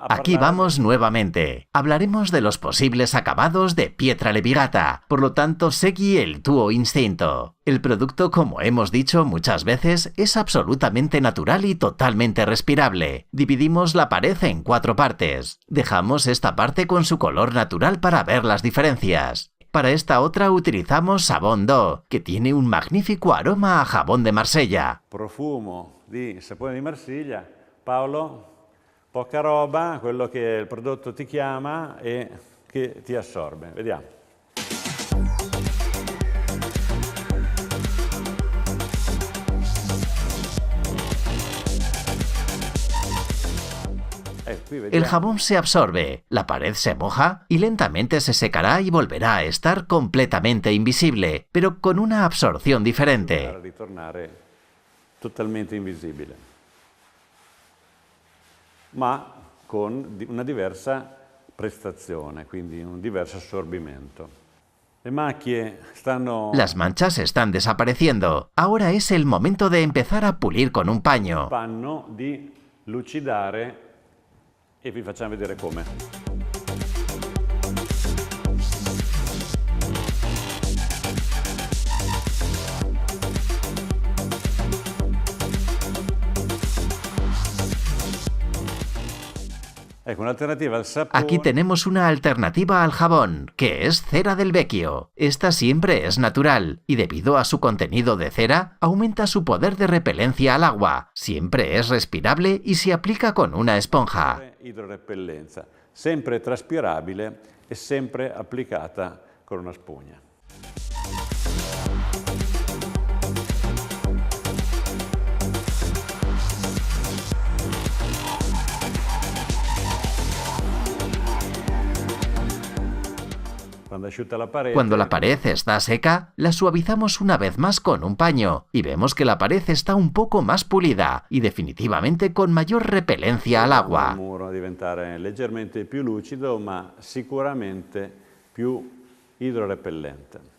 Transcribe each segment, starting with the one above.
Aquí vamos nuevamente. Hablaremos de los posibles acabados de Pietra Levigata, por lo tanto segui el tuo instinto. El producto, como hemos dicho muchas veces, es absolutamente natural y totalmente respirable. Dividimos la pared en 4 partes. Dejamos esta parte con su color natural para ver las diferencias. Para esta otra utilizamos Sabón Do, que tiene un magnífico aroma a jabón de Marsella. Profumo di sapone di Marsiglia. Paolo, poca roba, quello che il prodotto ti chiama e che ti assorbe. Vediamo. El jabón se absorbe, la pared se moja y lentamente se secará y volverá a estar completamente invisible, pero con una absorción diferente. Para ritornare totalmente invisibile, ma con una diversa prestazione, quindi un diverso assorbimento. Le macchie stanno... Las manchas están desapareciendo. Ahora es el momento de empezar a pulir con un paño. Panno di lucidare e vi facciamo vedere come. Aquí tenemos una alternativa al jabón, que es cera del vecchio. Esta siempre es natural y debido a su contenido de cera, aumenta su poder de repelencia al agua. Siempre es respirable y se aplica con una esponja. Idrorepellenza, sempre traspirabile e sempre applicata con una spugna. Cuando la pared está seca, la suavizamos una vez más con un paño y vemos que la pared está un poco más pulida y definitivamente con mayor repelencia al agua. Il muro diventare leggermente più lucido, ma sicuramente più idrorepellente.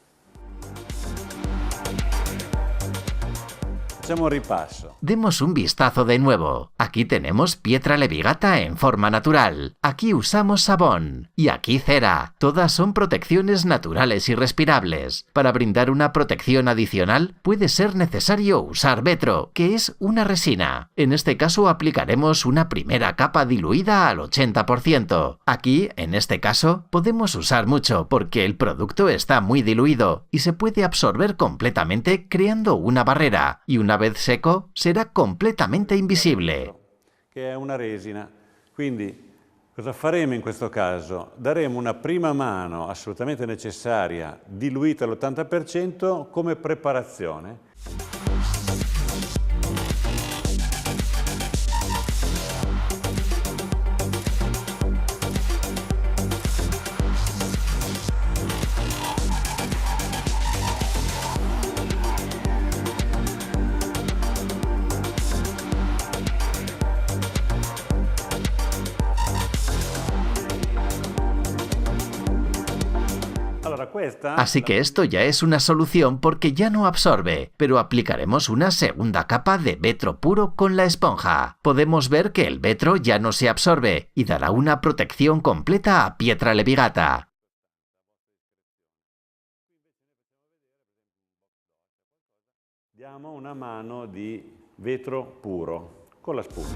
Facciamo un ripasso. Demos un vistazo de nuevo. Aquí tenemos Pietra Levigata en forma natural. Aquí usamos sabón. Y aquí cera. Todas son protecciones naturales y respirables. Para brindar una protección adicional, puede ser necesario usar vetro, que es una resina. En este caso aplicaremos una primera capa diluida al 80%. Aquí, en este caso, podemos usar mucho, porque el producto está muy diluido y se puede absorber completamente creando una barrera. Y una vez seco, será completamente invisible. Che è una resina. Quindi cosa faremo in questo caso? Daremo una prima mano assolutamente necessaria, diluita all'80% come preparazione. Así que esto ya es una solución porque ya no absorbe, pero aplicaremos una segunda capa de vetro puro con la esponja. Podemos ver que el vetro ya no se absorbe y dará una protección completa a Pietra Levigata. Diamo una mano di vetro puro con la spugna.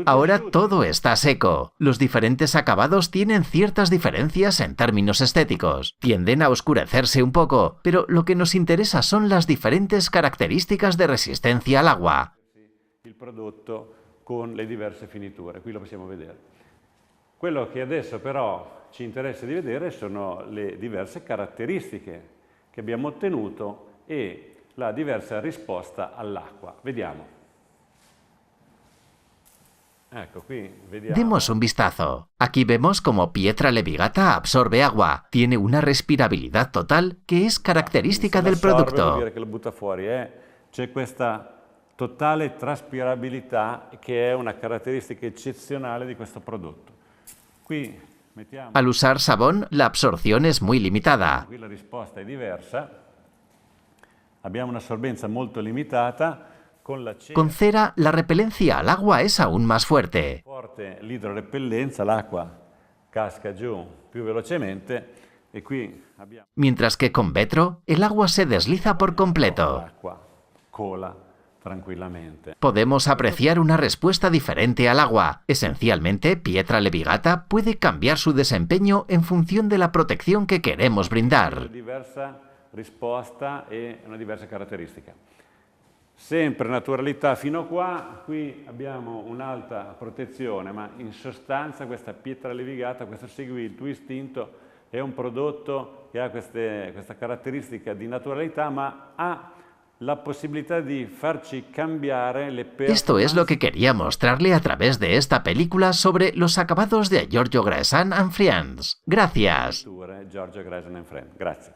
Ahora todo está seco. Los diferentes acabados tienen ciertas diferencias en términos estéticos. Tienden a oscurecerse un poco, pero lo que nos interesa son las diferentes características de resistencia al agua. Il prodotto con le diverse finiture, qui lo possiamo vedere. Quello che adesso però ci interessa di vedere sono le diverse caratteristiche che abbiamo ottenuto e la diversa risposta all'acqua. Vediamo. Ecco, qui vediamo. Demos un vistazo. Aquí vemos cómo Pietra Levigata absorbe agua. Tiene una respirabilidad total que es característica del Vuol producto. dire che lo butta fuori. C'è questa totale traspirabilità che è una caratteristica eccezionale di questo prodotto. Qui mettiamo. Al usar Sabón, la absorción es muy limitada. Qui la risposta è diversa. Abbiamo una assorbenza molto limitata. Con cera, la repelencia al agua es aún más fuerte. Forte l'idrorepellenza, l'acqua casca giù più velocemente e qui abbiamo. Mientras que con Vetro, el agua se desliza por completo. L'acqua cola tranquillamente. Podemos apreciar una respuesta diferente al agua. Esencialmente, Pietra Levigata puede cambiar su desempeño en función de la protección que queremos brindar. Una diversa risposta e una diversa caratteristica. Sempre naturalità fino a qua, qui abbiamo un'alta protezione, ma in sostanza questa Pietra Levigata, questo Segui il tuo istinto, è un prodotto che ha questa caratteristica di naturalità, ma ha la posibilidad de farci cambiare le performance. Esto es lo que quería mostrarle a través de esta película sobre los acabados de Giorgio Gresan and Friends. Gracias. Giorgio Gresan and Friends. Grazie.